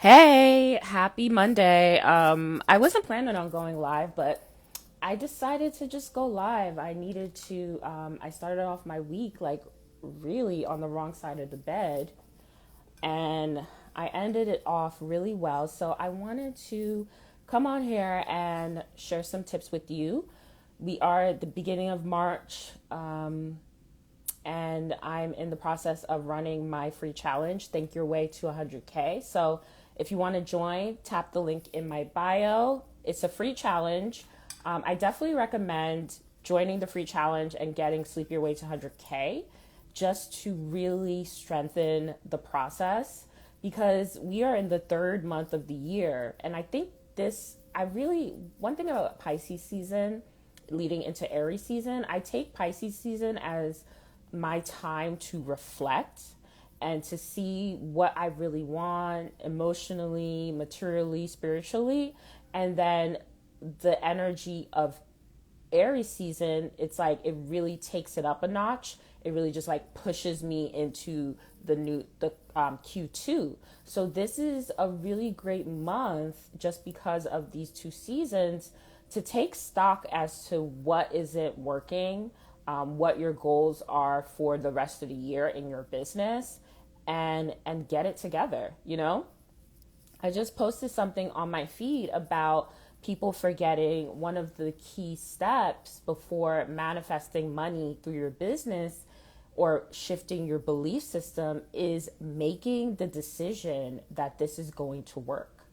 Hey, happy Monday. I wasn't planning on going live, but I decided to just go live. I started off my week like really on the wrong side of the bed, and I ended it off really well. So I wanted to come on here and share some tips with you. We are at the beginning of March, and I'm in the process of running my free challenge, Think Your Way to 100K. So if you want to join, tap the link in my bio. It's a free challenge. I definitely recommend joining the free challenge and getting Sleep Your Way to 100K just to really strengthen the process because we are in the third month of the year. And I think one thing about Pisces season leading into Aries season, I take Pisces season as my time to reflect and to see what I really want emotionally, materially, spiritually. And then the energy of Aries season, it's like it really takes it up a notch. It really just like pushes me into the Q2. So this is a really great month just because of these two seasons to take stock as to what isn't working, what your goals are for the rest of the year in your business, and get it together. I just posted something on my feed about people forgetting one of the key steps before manifesting money through your business or shifting your belief system is making the decision that this is going to work.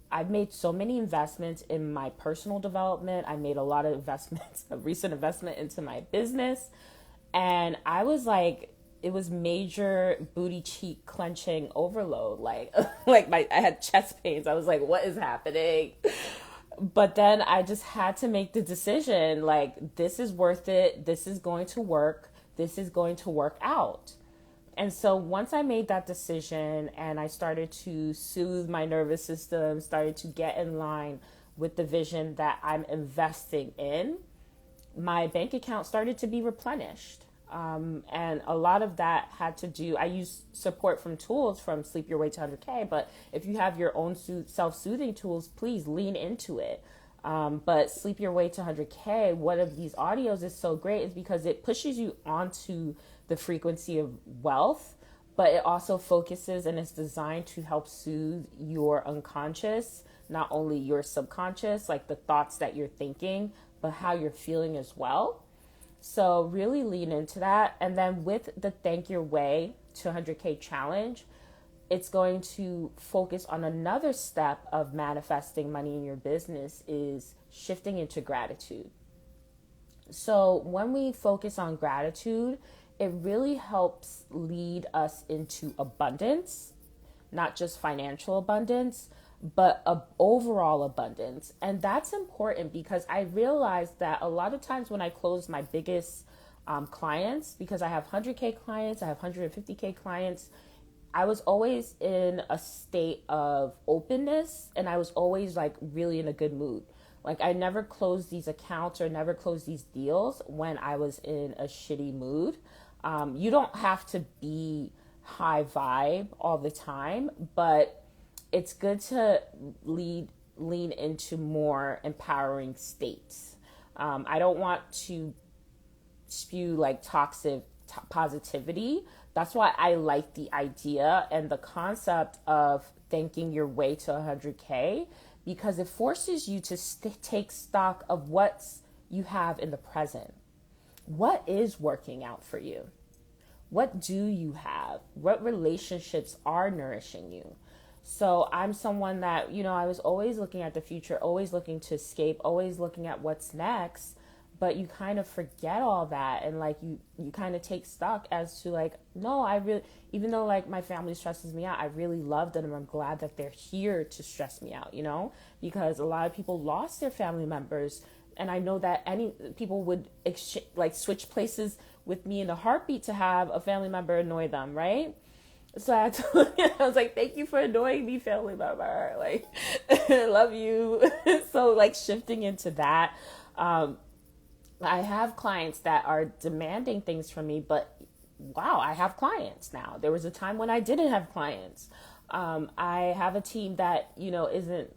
I've made so many investments in my personal development. I made a lot of investments, a recent investment into my business. And I was like, it was major booty cheek clenching overload. Like, I had chest pains. I was like, what is happening? But then I just had to make the decision, like, this is worth it. This is going to work. This is going to work out. And so once I made that decision and I started to soothe my nervous system, started to get in line with the vision that I'm investing in, my bank account started to be replenished. And a lot of that had to do, I use support from tools from Sleep Your Way to 100K, but if you have your own self-soothing tools, please lean into it. But Sleep Your Way to 100K, one of these audios is so great is because it pushes you onto the frequency of wealth, but it also focuses and is designed to help soothe your unconscious, not only your subconscious, like the thoughts that you're thinking, but how you're feeling as well. So really lean into that. And then with the Thank Your Way to 100K challenge, it's going to focus on another step of manifesting money in your business is shifting into gratitude. So when we focus on gratitude, it really helps lead us into abundance, not just financial abundance, but overall abundance. And that's important because I realized that a lot of times when I close my biggest clients, because I have 100K clients, I have 150K clients, I was always in a state of openness and I was always like really in a good mood. Like I never closed these accounts or never closed these deals when I was in a shitty mood. You don't have to be high vibe all the time, but it's good to lean into more empowering states. I don't want to spew like toxic positivity. That's why I like the idea and the concept of thanking your way to 100K because it forces you to take stock of what you have in the present. What is working out for you? What do you have? What relationships are nourishing you? So I'm someone that, I was always looking at the future, always looking to escape, always looking at what's next. But you kind of forget all that and like you kind of take stock as to like, no, I really, even though like my family stresses me out, I really love them and I'm glad that they're here to stress me out, because a lot of people lost their family members. And I know that any people would switch places with me in a heartbeat to have a family member annoy them, right? So I was like, thank you for annoying me, family member. Like, I love you. So like shifting into that, I have clients that are demanding things from me, but wow, I have clients now. There was a time when I didn't have clients. I have a team that, isn't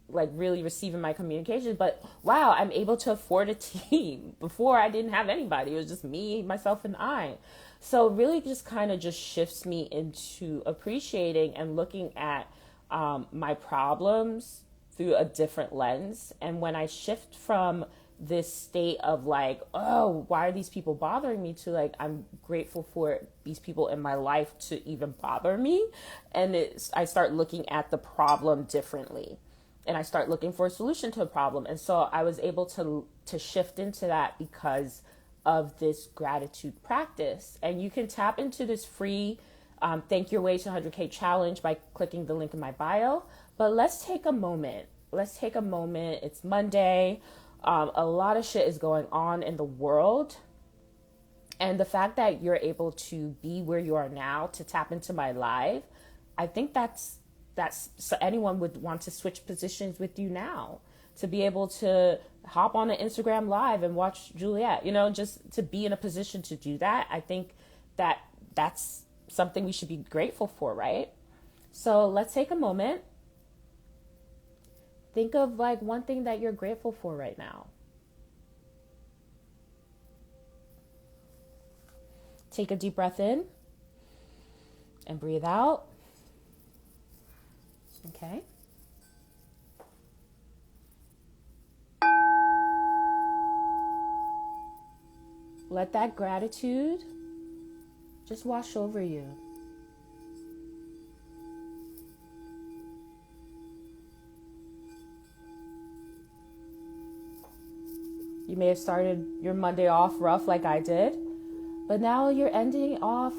like really receiving my communication, but wow, I'm able to afford a team. Before I didn't have anybody. It was just me, myself, and I. So it really just kind of just shifts me into appreciating and looking at my problems through a different lens. And when I shift from this state of like, oh, why are these people bothering me, to like, I'm grateful for these people in my life to even bother me. And I start looking at the problem differently, and I start looking for a solution to a problem. And so I was able to shift into that because of this gratitude practice. And you can tap into this free Thank Your Way to 100K challenge by clicking the link in my bio. But let's take a moment. It's Monday. A lot of shit is going on in the world. And the fact that you're able to be where you are now, to tap into my live, I think that's so anyone would want to switch positions with you now, to be able to hop on an Instagram live and watch Juliet, just to be in a position to do that. I think that's something we should be grateful for, right? So let's take a moment. Think of like one thing that you're grateful for right now. Take a deep breath in and breathe out. Okay. Let that gratitude just wash over you. You may have started your Monday off rough like I did, but now you're ending off,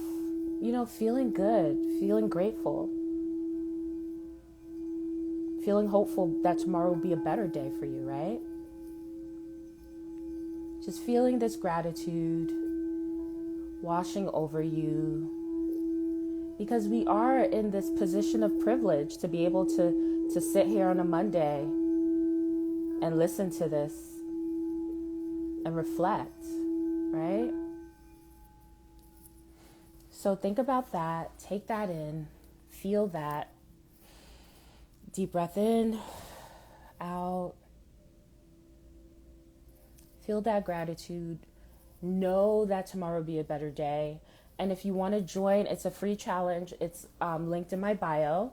feeling good, feeling grateful, feeling hopeful that tomorrow will be a better day for you, right? Just feeling this gratitude washing over you, because we are in this position of privilege to be able to sit here on a Monday and listen to this and reflect, right? So think about that, take that in, feel that. Deep breath in, out. Feel that gratitude. Know that tomorrow will be a better day. And if you want to join, it's a free challenge. It's linked in my bio.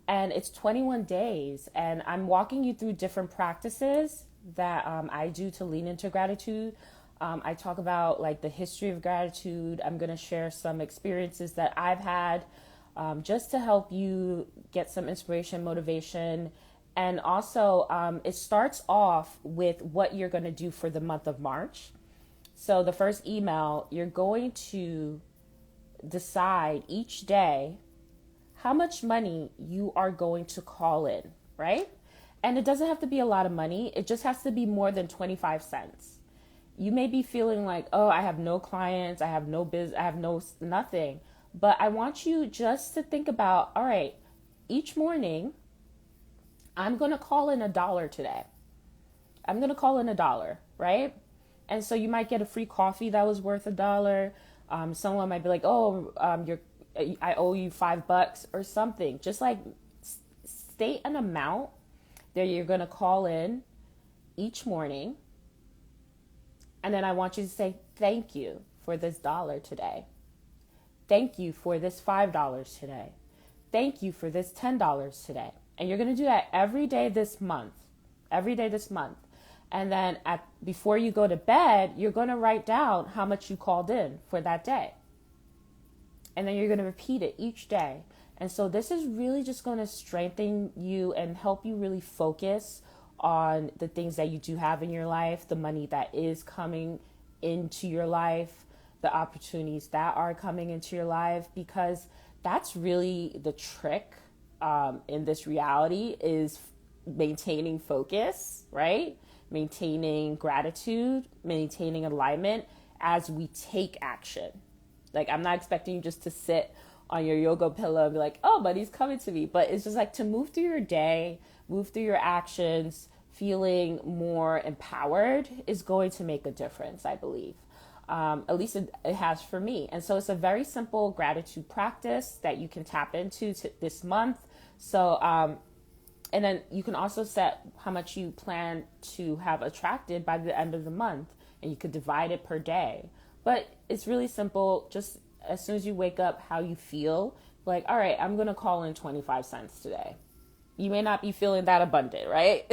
And it's 21 days. And I'm walking you through different practices that I do to lean into gratitude. I talk about like the history of gratitude. I'm going to share some experiences that I've had just to help you get some inspiration, motivation. And also it starts off with what you're going to do for the month of March. So the first email, you're going to decide each day how much money you are going to call in, right? And it doesn't have to be a lot of money. It just has to be more than 25 cents. You may be feeling like, oh, I have no clients, I have no business, I have nothing. But I want you just to think about, all right, each morning, I'm going to call in $1 today. I'm going to call in $1, right? And so you might get a free coffee that was worth $1. Someone might be like, oh, I owe you $5 or something. Just like state an amount that you're going to call in each morning. And then I want you to say, thank you for this $1 today. Thank you for this $5 today. Thank you for this $10 today. And you're going to do that every day this month. And then before you go to bed, you're going to write down how much you called in for that day. And then you're going to repeat it each day. And so this is really just going to strengthen you and help you really focus on the things that you do have in your life, the money that is coming into your life, the opportunities that are coming into your life, because that's really the trick in this reality, is maintaining focus, right? Maintaining gratitude, maintaining alignment as we take action. Like, I'm not expecting you just to sit on your yoga pillow and be like, oh, money's coming to me. But it's just like to move through your day, move through your actions, feeling more empowered is going to make a difference, I believe. At least it has for me. And so it's a very simple gratitude practice that you can tap into this month. So, and then you can also set how much you plan to have attracted by the end of the month, and you could divide it per day. But it's really simple. Just as soon as you wake up, how you feel, like, all right, I'm going to call in 25 cents today. You may not be feeling that abundant, right?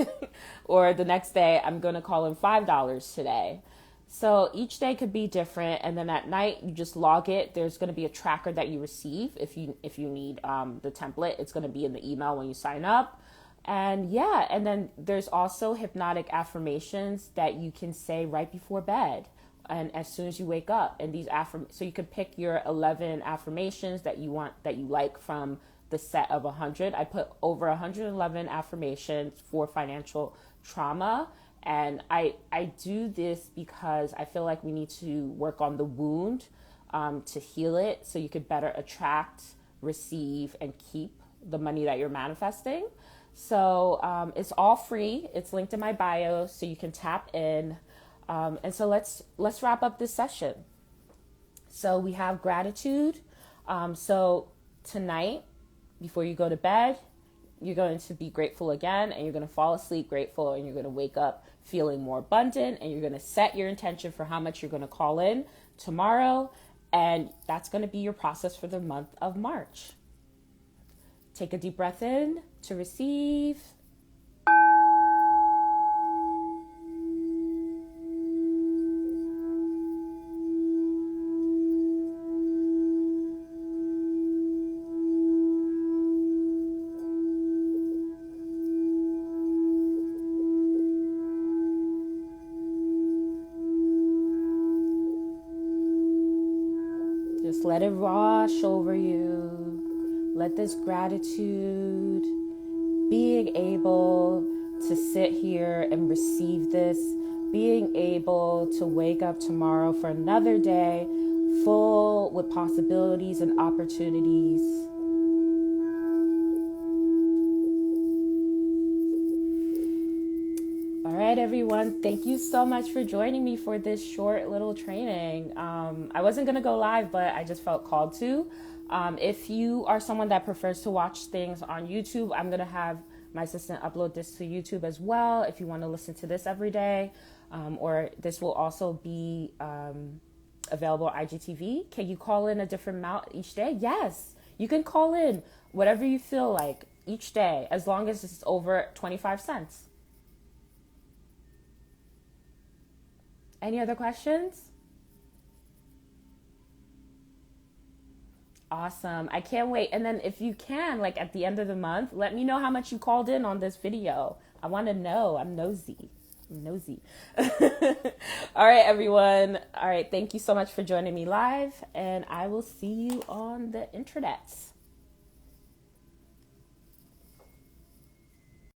Or the next day, I'm going to call in $5 today. So each day could be different. And then at night, you just log it. There's going to be a tracker that you receive. If you need the template, it's going to be in the email when you sign up. And yeah, and then there's also hypnotic affirmations that you can say right before bed and as soon as you wake up. And these so you could pick your 11 affirmations that you like from the set of 100. I put over 111 affirmations for financial trauma. And I do this because I feel like we need to work on the wound to heal it so you could better attract, receive, and keep the money that you're manifesting. So it's all free. It's linked in my bio so you can tap in. And so let's wrap up this session. So we have gratitude. So tonight, before you go to bed, you're going to be grateful again, and you're going to fall asleep grateful, and you're going to wake up feeling more abundant, and you're going to set your intention for how much you're going to call in tomorrow. And that's going to be your process for the month of March. Take a deep breath in to receive. Just let it wash over you. Let this gratitude, being able to sit here and receive this, being able to wake up tomorrow for another day full with possibilities and opportunities. All right, everyone. Thank you so much for joining me for this short little training. I wasn't going to go live, but I just felt called to. If you are someone that prefers to watch things on YouTube, I'm going to have my assistant upload this to YouTube as well. If you want to listen to this every day, or this will also be available on IGTV. Can you call in a different amount each day? Yes, you can call in whatever you feel like each day, as long as it's over 25 cents. Any other questions? Awesome. I can't wait. And then if you can, like at the end of the month, let me know how much you called in on this video. I want to know. I'm nosy. All right, everyone. All right. Thank you so much for joining me live, and I will see you on the intranets.